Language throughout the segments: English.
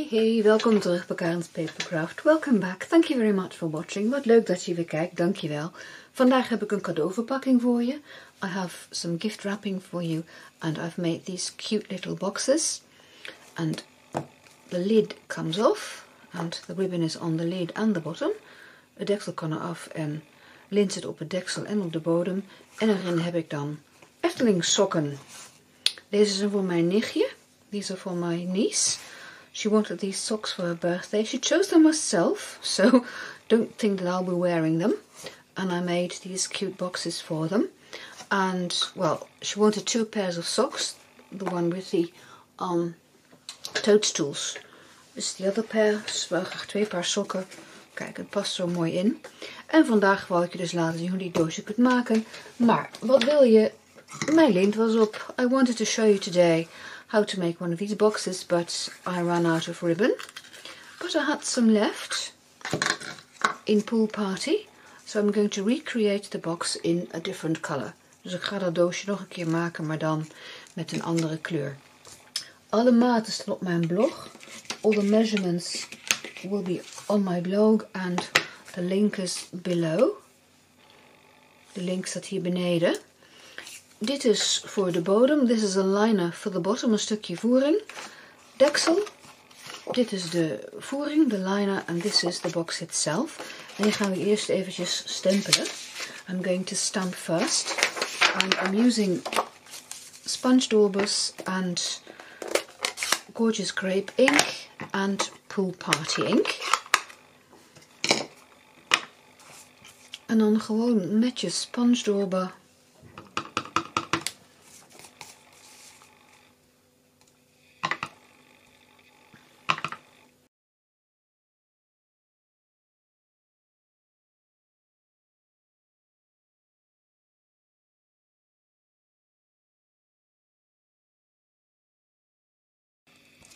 Hey, welkom terug bij Karin's Papercraft. Welcome back. Thank you very much for watching. Wat leuk dat je weer kijkt, dankjewel. Vandaag heb ik een cadeauverpakking voor je. I have some gift wrapping for you and I've made these cute little boxes. And the lid comes off and the ribbon is on the lid and the bottom. Het deksel kan eraf en lint zit op het deksel en op de bodem. En erin heb ik dan Efteling sokken. Deze zijn voor mijn nichtje. These are for my niece. She wanted these socks for her birthday. She chose them herself, so don't think that I'll be wearing them. And I made these cute boxes for them. And, well, she wanted 2 pairs of socks. The one with the toadstools. Dus the other pair. Dus wel graag 2 paar sokken. Kijk, het past zo mooi in. En vandaag wou ik je dus laten zien hoe die doosje kunt maken. Maar, wat wil je? Mijn lint was op. I wanted to show you today how to make one of these boxes, but I ran out of ribbon. But I had some left in Pool Party, so I'm going to recreate the box in a different color. Dus ik ga dat doosje nog een keer maken, maar dan met een andere kleur. Alle maten staan op mijn blog. All the measurements will be on my blog and the link is below. De link staat hier beneden. Dit is voor de bodem. This is a liner for the bottom, een stukje voering. Deksel. Dit is de voering, de liner, and this is the box itself. En die gaan we eerst eventjes stempelen. I'm going to stamp first. And I'm using sponge daubers and gorgeous grape ink and Pool Party ink. En dan gewoon netjes sponge dauber.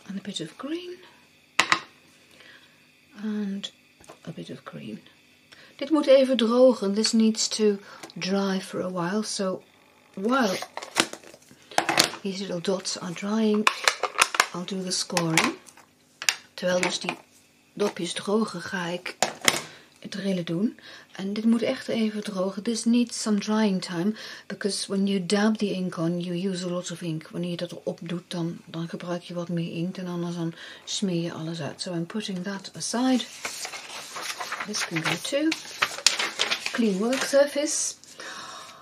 And a bit of green and a bit of green. Dit moet even drogen. This needs to dry for a while. So while these little dots are drying, I'll do the scoring. Terwijl dus die dopjes drogen, ga ik het rillen doen. En dit moet echt even drogen. This needs some drying time, because when you dab the ink on, you use a lot of ink. Wanneer je dat erop doet, dan gebruik je wat meer inkt en anders dan smeer je alles uit. So I'm putting that aside. This can go too. Clean work surface.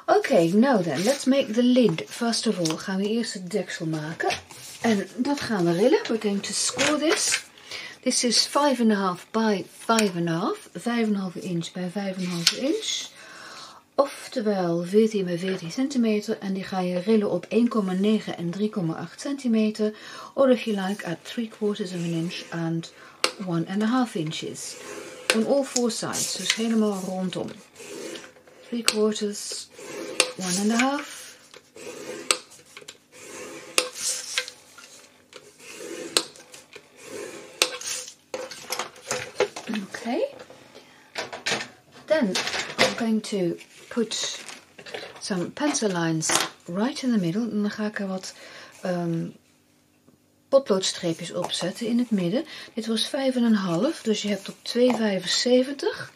Okay, now then, let's make the lid. First of all, gaan we eerst het deksel maken. En dat gaan we rillen. We're going to score this. This is 5,5 by 5,5. 5,5 inch bij 5,5 inch. Oftewel 14 bij 14 centimeter. En die ga je rillen op 1,9 en 3,8 centimeter. Or if you like, at 3/4 of an inch and 1,5 inches. On all 4 sides, dus helemaal rondom. 3/4, 1,5. Okay. Then I'm going to put some pencil lines right in the middle. En dan ga ik er wat potloodstreepjes opzetten in het midden. Dit was 5,5, dus je hebt op 2,75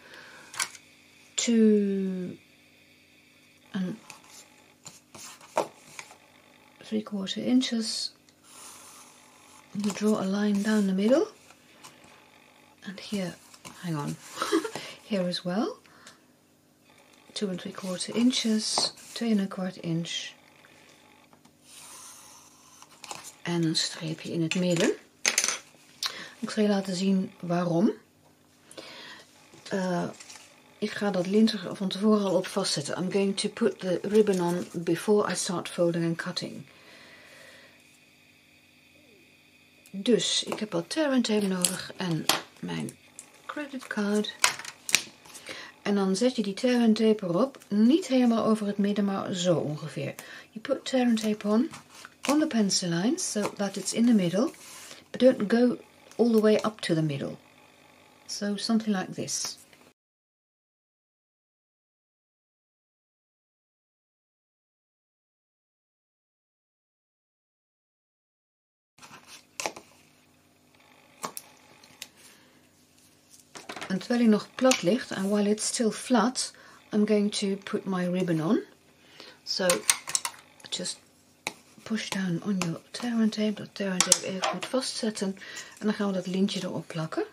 3/4 inches. You draw a line down the middle. And here, hang on, here as well. 2 3/4 inches, 2,25 inch. En een streepje in het midden. Ik zal je laten zien waarom. Ik ga dat lint er van tevoren al op vastzetten. I'm going to put the ribbon on before I start folding and cutting. Dus ik heb wat tear and tape nodig en mijn creditcard. En dan zet je die tear and tape erop. Niet helemaal over het midden, maar zo ongeveer. You put tear and tape on the pencil lines so that it's in the middle. But don't go all the way up to the middle. So something like this. En terwijl hij nog plat ligt, and while it's still flat, I'm going to put my ribbon on. So just push down on your tear and tape. Dat tear and tape even goed vastzetten. En dan gaan we dat lintje erop plakken.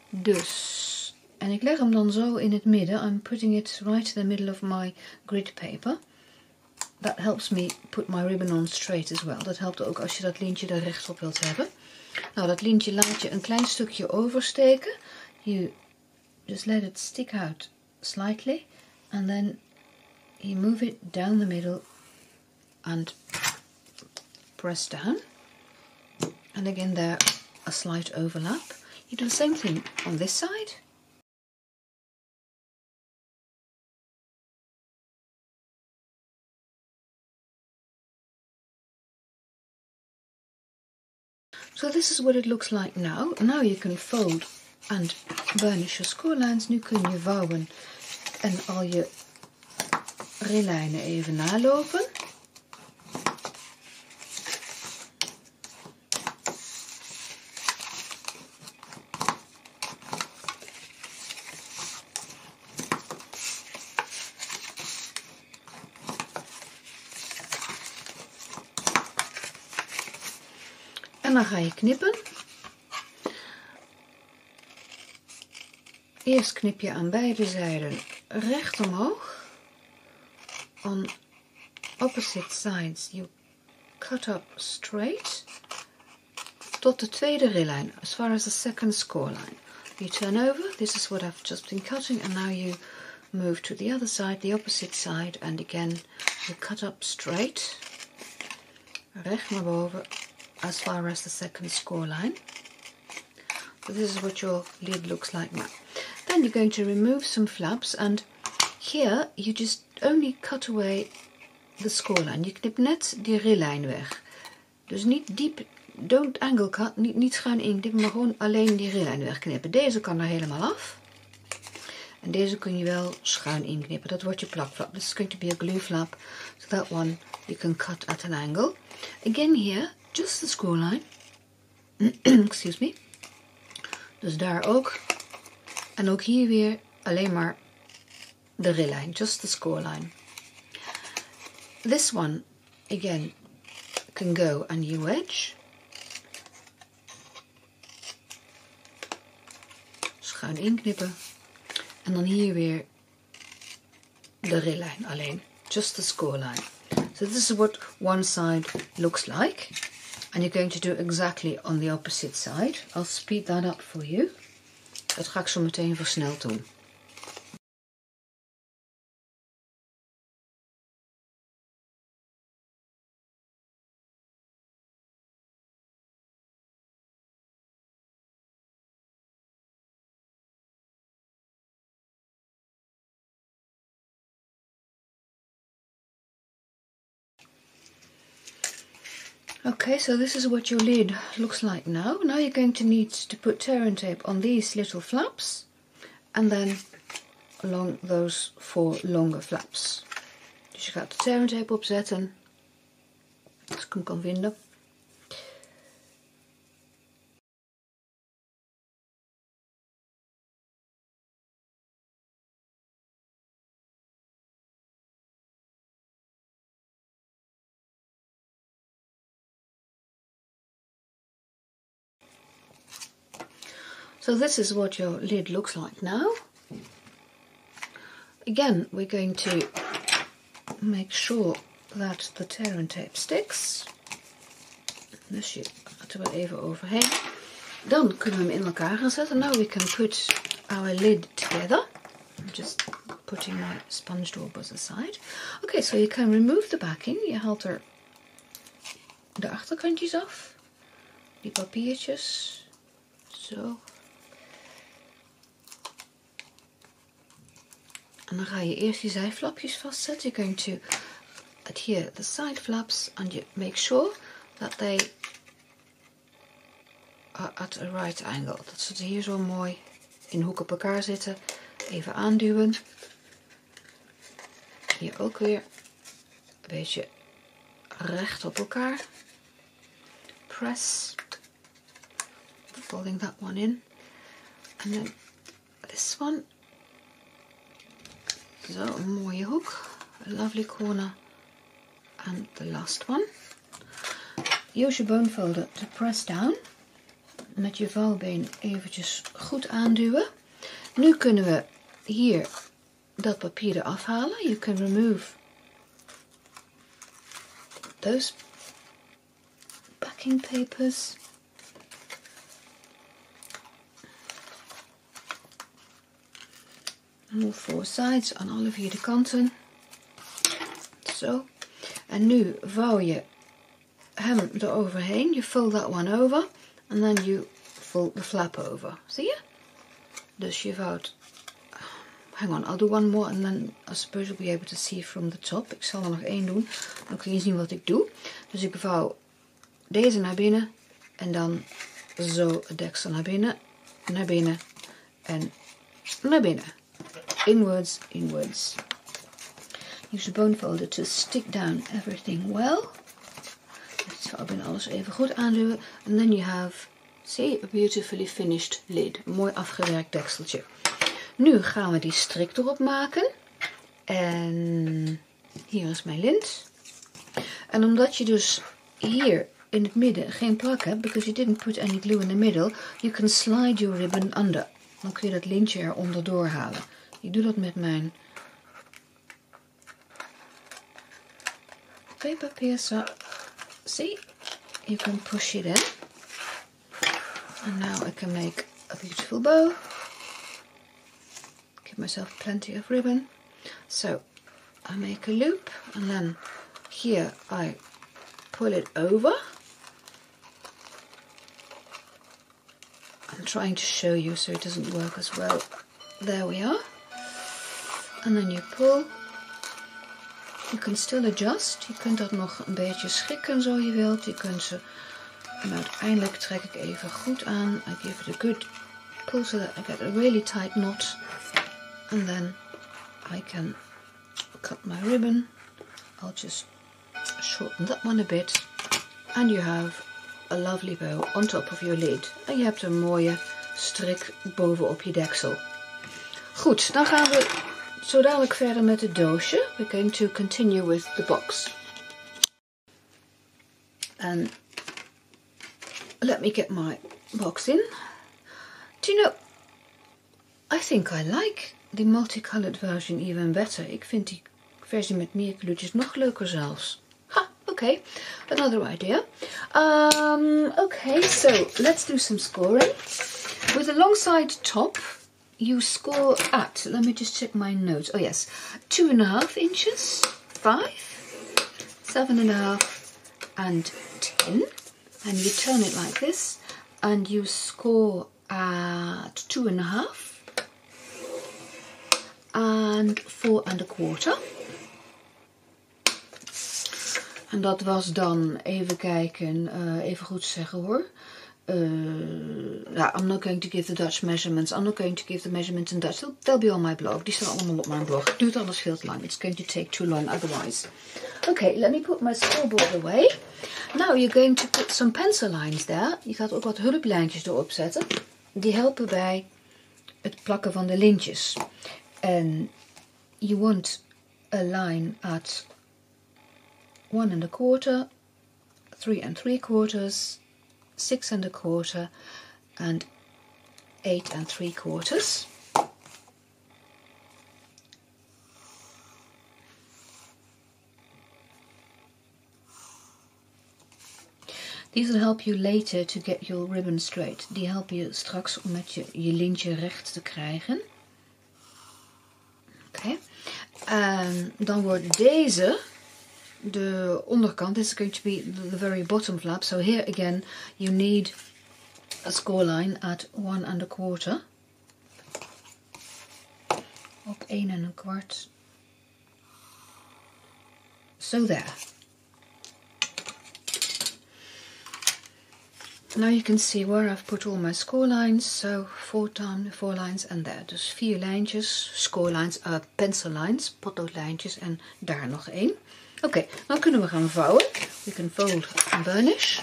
Dus, en ik leg hem dan zo in het midden. I'm putting it right in the middle of my grid paper. That helps me put my ribbon on straight as well. Dat helpt ook als je dat lintje er recht op wilt hebben. Nou, dat lintje laat je een klein stukje oversteken. You just let it stick out slightly. And then you move it down the middle and press down. And again there, a slight overlap. You do the same thing on this side. So this is what it looks like now. Now you can fold and burnish your scorelines. Nu kun je vouwen en al je rillijnen even nalopen. En dan ga je knippen. Eerst knip je aan beide zijden recht omhoog. On opposite sides you cut up straight. Tot de tweede rillijn, as far as the second score line. You turn over, this is what I've just been cutting, and now you move to the other side, the opposite side, and again you cut up straight. Recht naar boven. As far as the second score line. So this is what your lid looks like now. Then you're going to remove some flaps, and here you just only cut away the score line. Je knipt net die rillijn weg. Dus niet diep, don't angle cut, niet schuin inknippen, maar gewoon alleen die rillijn wegknippen. Deze kan er helemaal af. En deze kun je wel schuin inknippen. Dat wordt je plakflap. This is going to be a glue flap. So that one you can cut at an angle. Again here, just the score line. Excuse me. Dus daar ook. En ook hier weer alleen maar de rillijn. Just the score line. This one, again, can go a new edge. Schuin inknippen. En dan hier weer de rillijn alleen. Just the score line. So this is what one side looks like. And you're going to do exactly on the opposite side. I'll speed that up for you. Dat ga ik zo meteen versneld doen. Okay, so this is what your lid looks like now. Now you're going to need to put tear and tape on these little flaps and then along those 4 longer flaps. Dus je gaat de tear and tape opzetten, als ik hem kan vinden. So this is what your lid looks like now. Again, we're going to make sure that the tear and tape sticks. Dus je gaat er wel even overheen. Dan kunnen we hem in elkaar gaan zetten. Now we can put our lid together. I'm just putting my sponge daubers aside. Okay, so you can remove the backing. Je haalt er de achterkantjes af. Die papiertjes. Zo. En dan ga je eerst die zijflapjes vastzetten. You're going to adhere the side flaps and you make sure that they are at a right angle. Dat ze hier zo mooi in hoek op elkaar zitten. Even aanduwen. Hier ook weer een beetje recht op elkaar. Press. Folding that one in. And then this this one. Zo, een mooie hoek. A lovely corner. And the last one. Use je bone folder to press down. Met je vouwbeen eventjes goed aanduwen. Nu kunnen we hier dat papier eraf halen. You can remove those packing papers. Move four sides aan alle vier de kanten. Zo. En nu vouw je hem eroverheen. You fold that one over. And then you fold the flap over. Zie je? Dus je vouwt. Hang on, I'll do one more and then I suppose you'll be able to see from the top. Ik zal er nog één doen. Dan kun je zien wat ik doe. Dus ik vouw deze naar binnen. En dan zo het deksel naar binnen en naar binnen. Inwards, inwards. Use the bone folder to stick down everything well. Het vouwbeen alles even goed aanduwen. And then you have, see, a beautifully finished lid. Een mooi afgewerkt dekseltje. Nu gaan we die strik erop maken. En hier is mijn lint. En omdat je dus hier in het midden geen plak hebt, because you didn't put any glue in the middle, you can slide your ribbon under. Dan kun je dat lintje er onderdoor halen. Ik doe dat met mijn paper so see, you can push it in. And now I can make a beautiful bow. Give myself plenty of ribbon. So I make a loop and then here I pull it over. I'm trying to show you so it doesn't work as well. There we are. And then you pull. You can still adjust. Je kunt dat nog een beetje schikken zo je wilt. Je kunt ze. En uiteindelijk trek ik even goed aan. I give it a good pull so that I get a really tight knot. And then I can cut my ribbon. I'll just shorten that one a bit. And you have a lovely bow on top of your lid. En je hebt een mooie strik bovenop je deksel. Goed, dan gaan we zo dadelijk verder met het doosje. We're going to continue with the box. And let me get my box in. Do you know, I think I like the multicolored version even better. Ik vind die versie met meer kleurtjes nog leuker zelfs. Ha, okay, another idea. Okay, so let's do some scoring. With a long side top, you score at, let me just check my notes. Oh yes, 2.5 inches, 5, 7.5 and 10. And you turn it like this and you score at 2.5 and 4.25. En dat was dan, even kijken, even goed zeggen hoor. I'm not going to give the Dutch measurements. I'm not going to give the measurements in Dutch. They'll be on my blog. Die staan allemaal op mijn blog. Duurt anders veel te lang. It's going to take too long otherwise. Okay, let me put my scoreboard away. Now you're going to put some pencil lines there. Je gaat ook wat hulplijntjes erop zetten. Die helpen bij het plakken van de lintjes. And you want a line at 1.25, 3.75, 6.25 and 8.75. These will help you later to get your ribbon straight. Die helpen je straks om met je lintje recht te krijgen. Oké. Dan wordt deze de onderkant. This is going to be the very bottom flap. So here again you need a score line at 1.25. Op 1.25. So there. Now you can see where I've put all my score lines. So 4 lines and there. Dus 4 lijntjes, score lines, pencil lines, potloodlijntjes en daar nog 1. Oké, dan kunnen we gaan vouwen. We can fold and burnish.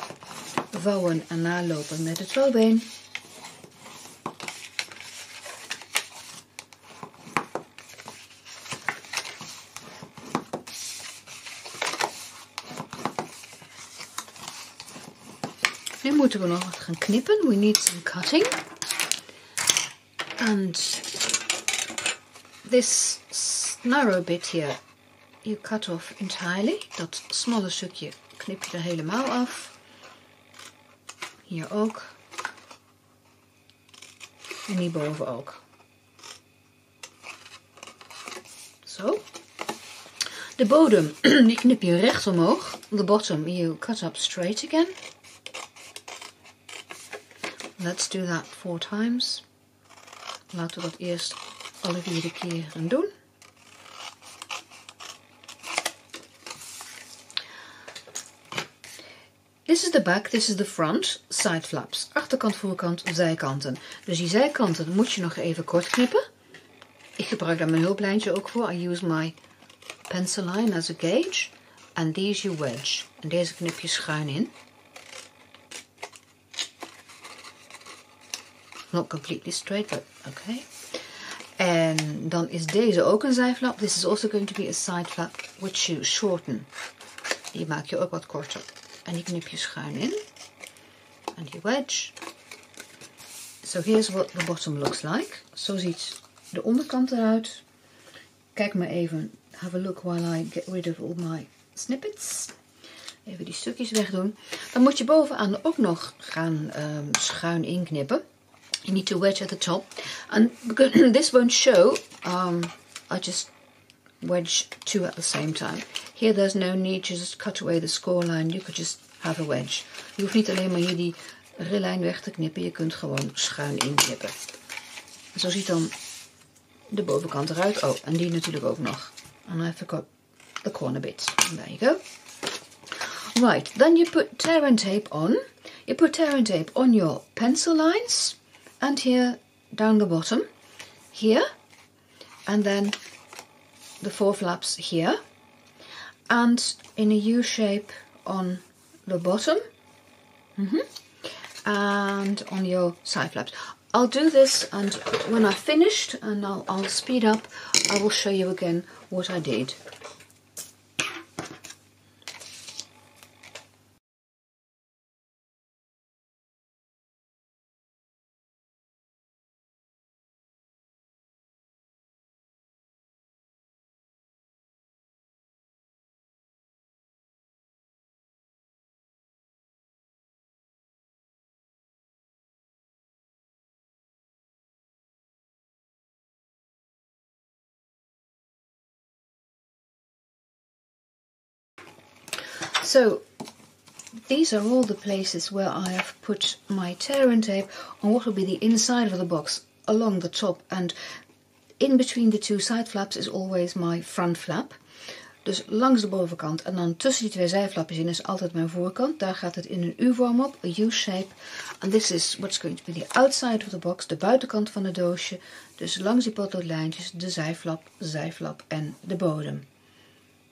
Vouwen en nalopen met het vouwbeen. moeten we nog wat gaan knippen. We need some cutting. And this narrow bit here, you cut off entirely. Dat smalle stukje knip je er helemaal af. Hier ook. En hierboven ook. Zo. De bodem, die knip je recht omhoog. The bottom, you cut up straight again. Let's do that 4 times. Laten we dat eerst alle 4 keren doen. This is the back, this is the front, side flaps. Achterkant, voorkant, zijkanten. Dus die zijkanten moet je nog even kort knippen. Ik gebruik daar mijn hulplijntje ook voor. I use my pencil line as a gauge. And these you wedge. En deze knip je schuin in. Not completely straight, but okay. En dan is deze ook een zijflap. This is also going to be a side flap, which you shorten. Die maak je ook wat korter. En die knip je schuin in. And you wedge. So here's what the bottom looks like. Zo ziet de onderkant eruit. Kijk maar even. Have a look while I get rid of all my snippets. Even die stukjes wegdoen. Dan moet je bovenaan ook nog gaan schuin inknippen. You need to wedge at the top. And because this won't show, I just wedge 2 at the same time. Here there's no need to just cut away the score line. You could just have a wedge. Je hoeft niet alleen maar hier die rilijn weg te knippen. Je kunt gewoon schuin inknippen. Zo ziet dan de bovenkant eruit. Oh, en die natuurlijk ook nog. And I forgot the corner bit. There you go. Right, then you put tear and tape on. You put tear and tape on your pencil lines. And here down the bottom. Here. And then the 4 flaps here. And in a U shape on the bottom. And on your side flaps. I'll do this, and when I've finished, and I'll speed up, I will show you again what I did. So these are all the places where I have put my tear and tape on what will be the inside of the box along the top, and in between the 2 side flaps is always my front flap. Dus langs de bovenkant en dan tussen die 2 zijflapjes in is altijd mijn voorkant. Daar gaat het in een U-vorm op, a U-shape. And this is what's going to be the outside of the box, de buitenkant van het doosje. Dus langs die potloodlijntjes de zijflap en de bodem.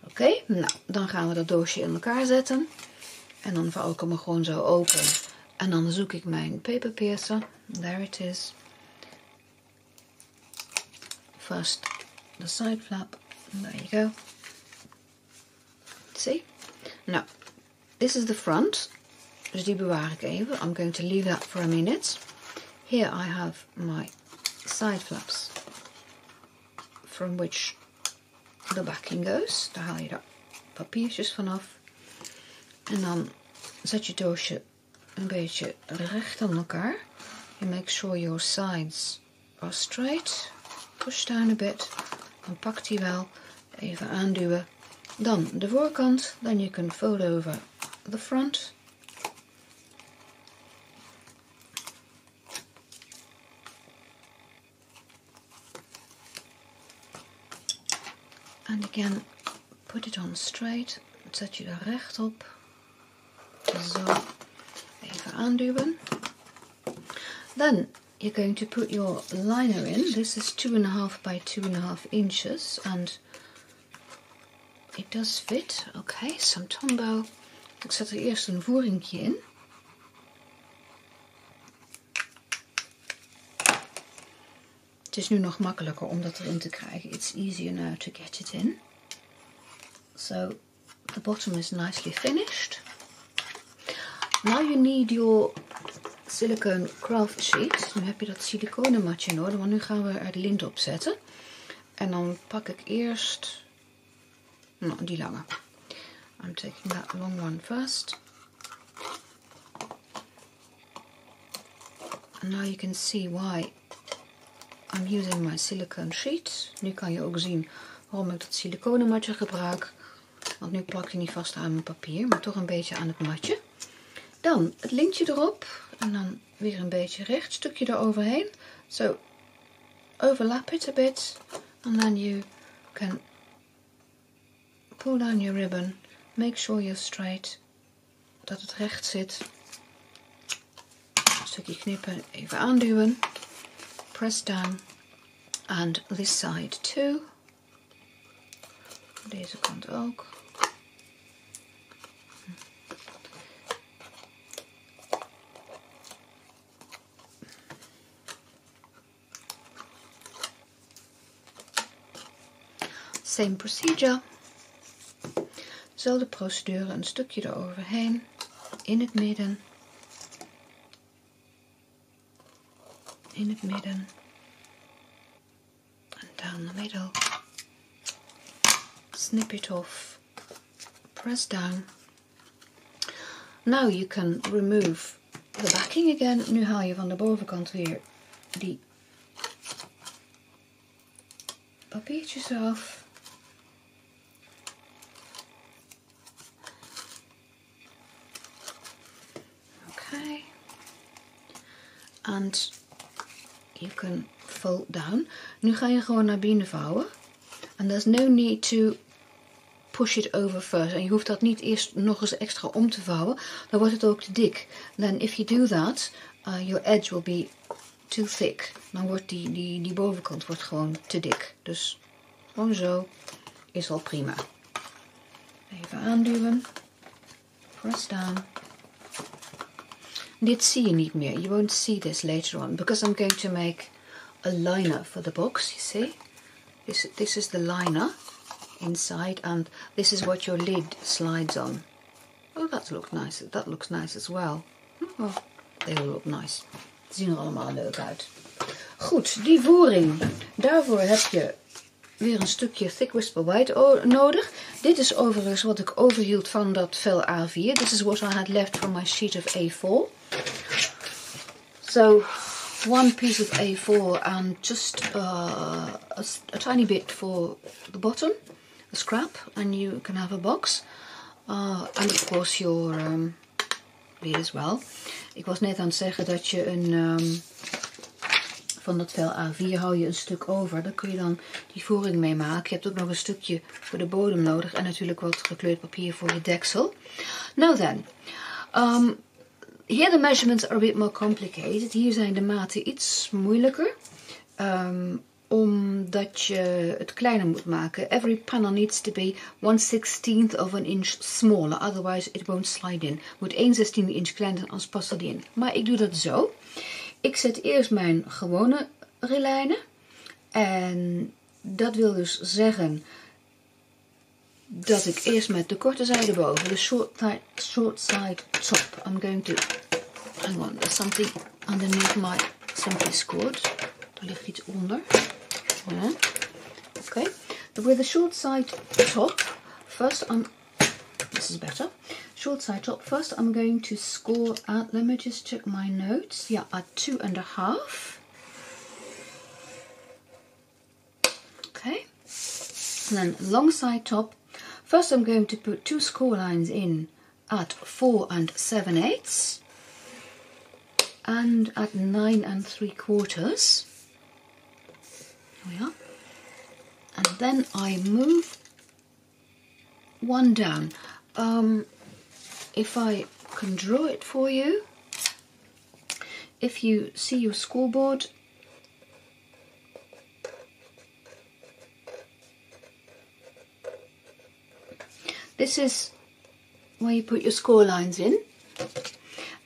Oké, nou, dan gaan we dat doosje in elkaar zetten. En dan vouw ik hem gewoon zo open. En dan zoek ik mijn paper piercer. There it is. First the side flap. There you go. See? Now, this is the front. Dus die bewaar ik even. I'm going to leave that for a minute. Here I have my side flaps. From which de backing goes. Daar haal je de papiertjes vanaf. En dan zet je het doosje een beetje recht aan elkaar. You make sure your sides are straight. Push down a bit. Dan pakt hij wel. Even aanduwen. Dan de voorkant. Then you can fold over the front. And again, put it on straight. Zet je er recht op. Zo. Even aanduwen. Then you're going to put your liner in. This is 2.5 by 2.5 inches. And it does fit. Okay, some tombow. Ik zet er eerst een voeringje in. Het is nu nog makkelijker om dat erin te krijgen. It's easier now to get it in. So the bottom is nicely finished. Now you need your silicone craft sheet. Nu heb je dat siliconen matje nodig, want nu gaan we er de lint op zetten. En dan pak ik eerst die lange. I'm taking that long one first. And now you can see why I'm using my silicone sheet. Nu kan je ook zien waarom ik dat siliconen matje gebruik. Want nu plak je niet vast aan mijn papier, maar toch een beetje aan het matje. Dan het lintje erop. En dan weer een beetje recht stukje eroverheen. So overlap it a bit. And then you can pull down your ribbon. Make sure you're straight. Dat het recht zit. Een stukje knippen, even aanduwen. Press down. And this side too. Deze kant ook. Same procedure. Dezelfde procedure, een stukje eroverheen, in het midden, and down the middle. Snip it off, press down. Now you can remove the backing again. Nu haal je van de bovenkant weer die papiertjes af. And you can fold down. Nu ga je gewoon naar binnen vouwen. And there's no need to push it over first. En je hoeft dat niet eerst nog eens extra om te vouwen. Dan wordt het ook te dik. Then if you do that, your edge will be too thick. Dan wordt die bovenkant wordt gewoon te dik. Dus gewoon zo is al prima. Even aanduwen. Press down. Dit zie je niet meer. You won't see this later on because I'm going to make a liner for the box, you see. This is the liner inside and this is what your lid slides on. Oh, that looks nice. That looks nice as well. Oh, they all look nice. Ze zien er allemaal leuk uit. Goed, die voering. Daarvoor heb je weer een stukje thick whisper white nodig. Dit is overigens wat ik overhield van dat vel A4. This is what I had left from my sheet of A4. So, one piece of A4 and just a tiny bit for the bottom, a scrap, and you can have a box. And of course your lid as well. Ik was net aan het zeggen dat je van dat vel A4 hou je een stuk over. Daar kun je dan die voering mee maken. Je hebt ook nog een stukje voor de bodem nodig. En natuurlijk wat gekleurd papier voor je deksel. Now then. Here the measurements are a bit more complicated. Hier zijn de maten iets moeilijker. Omdat je het kleiner moet maken. Every panel needs to be 1/16 of an inch smaller. Otherwise it won't slide in. Moet 1/16 inch kleiner zijn, anders past dat in. Maar ik doe dat zo. Ik zet eerst mijn gewone rijlijnen. En dat wil dus zeggen dat ik eerst met de korte zijde boven, de short side top, I'm going to, hang on, there's something underneath my simply scored. Er ligt iets onder. Yeah. Okay, but with the short side top, first this is better. Short side top, first I'm going to score at, let me just check my notes, yeah, at 2.5. Okay, and then long side top, first I'm going to put 2 score lines in at 4 7/8 and at 9 3/4. There we are. And then I move one down. If I can draw it for you, if you see your scoreboard, this is where you put your score lines in.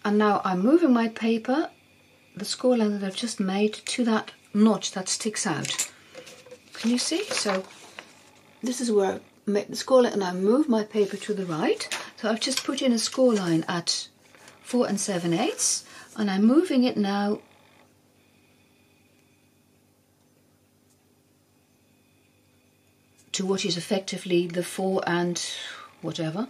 And now I'm moving my paper, the score line that I've just made, to that notch that sticks out. Can you see? So this is where I make the score line and I move my paper to the right. So I've just put in a score line at 4 7/8 and I'm moving it now to what is effectively the 4 and whatever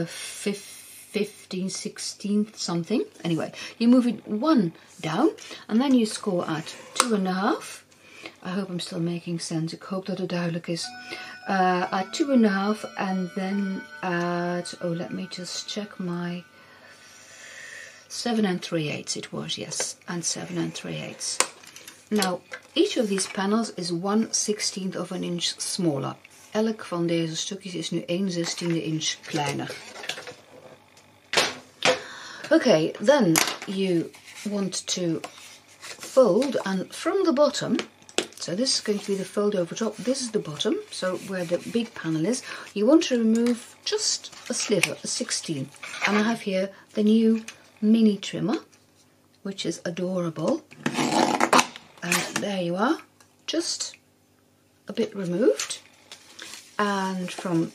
15, 16 something. Anyway, you move it 1 down and then you score at 2.5. I hope I'm still making sense. Ik hoop dat het duidelijk is. At 2.5 and then at, oh, let me just check my 7 3/8 it was, yes, and 7 3/8. Now, each of these panels is 1/16 of an inch smaller. Elk van deze stukjes is nu 1/16 inch kleiner. Okay, then you want to fold, and from the bottom, so this is going to be the fold over top, this is the bottom, so where the big panel is, you want to remove just a sliver, a 16. And I have here the new mini trimmer, which is adorable. And there you are, just a bit removed. And from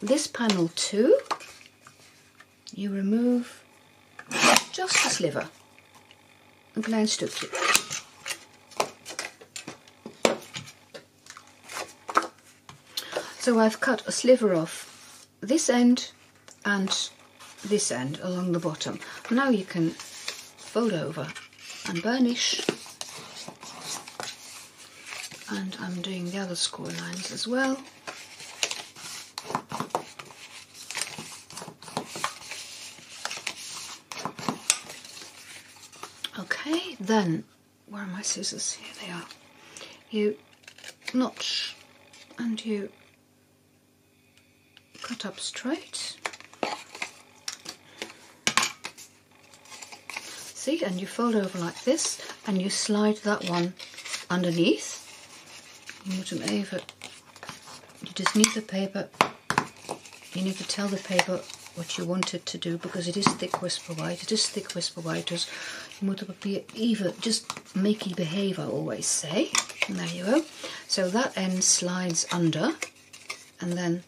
this panel too, you remove just a sliver, een klein stukje. So I've cut a sliver off this end and this end along the bottom. Now you can fold over and burnish. And I'm doing the other score lines as well. Okay, then, where are my scissors? Here they are. You notch and you cut up straight. See, and you fold over like this and you slide that one underneath. You moet hem even, you just need the paper, you need to tell the paper what you want it to do, because it is thick whisper white, it is thick whisper white, dus je moet het papier even, just make it behave, I always say. And there you go. So that end slides under, and then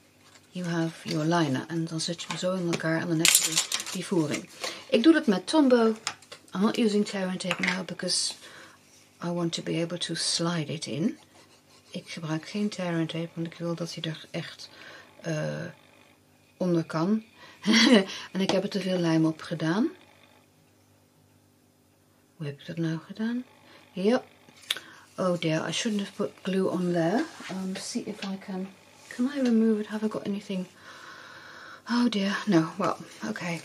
you have your liner. En dan zet je hem zo in elkaar en dan heb je dus die voering. Ik doe het met Tombow. I'm not using tear and tape now, because I want to be able to slide it in. Ik gebruik geen tear and tape, want ik wil dat hij er echt onder kan. En ik heb er te veel lijm op gedaan. Hoe heb ik dat nou gedaan? Yep. Oh dear, I shouldn't have put glue on there. See if I can I remove it? Have I got anything? Oh dear, no, well, okay.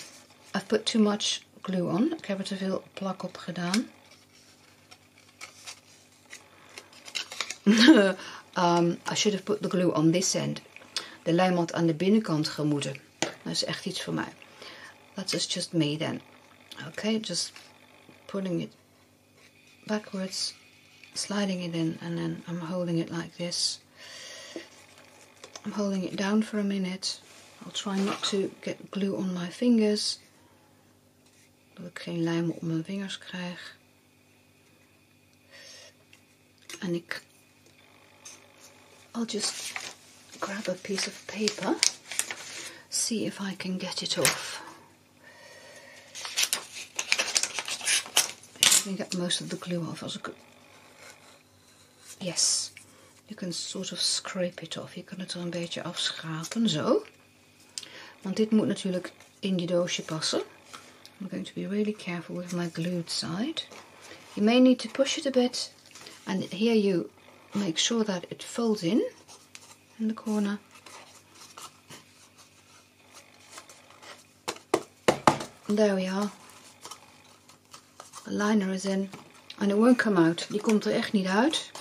I've put too much glue on. Ik heb er te veel plak op gedaan. I should have put the glue on this end. De lijm had aan de binnenkant gemoeten. Dat is echt iets voor mij. That is just me then. Okay, just pulling it backwards, sliding it in, and then I'm holding it like this. I'm holding it down for a minute. I'll try not to get glue on my fingers, dat ik geen lijm op mijn vingers krijg. En I'll just grab a piece of paper, see if I can get it off. I can get most of the glue off. Yes, you can sort of scrape it off. Je kan het er een beetje afschrapen, zo. Want dit moet natuurlijk in die doosje passen. I'm going to be really careful with my glued side. You may need to push it a bit, and here you make sure that it folds in the corner. And there we are. The liner is in, and it won't come out. Die komt er echt niet uit.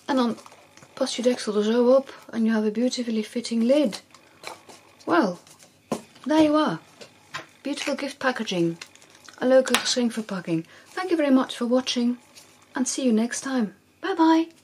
En dan pas je deksel er zo op, and you have a beautifully fitting lid. Well, there you are. Beautiful gift packaging. Een leuke geschenkverpakking. Thank you very much for watching, and see you next time. Bye bye.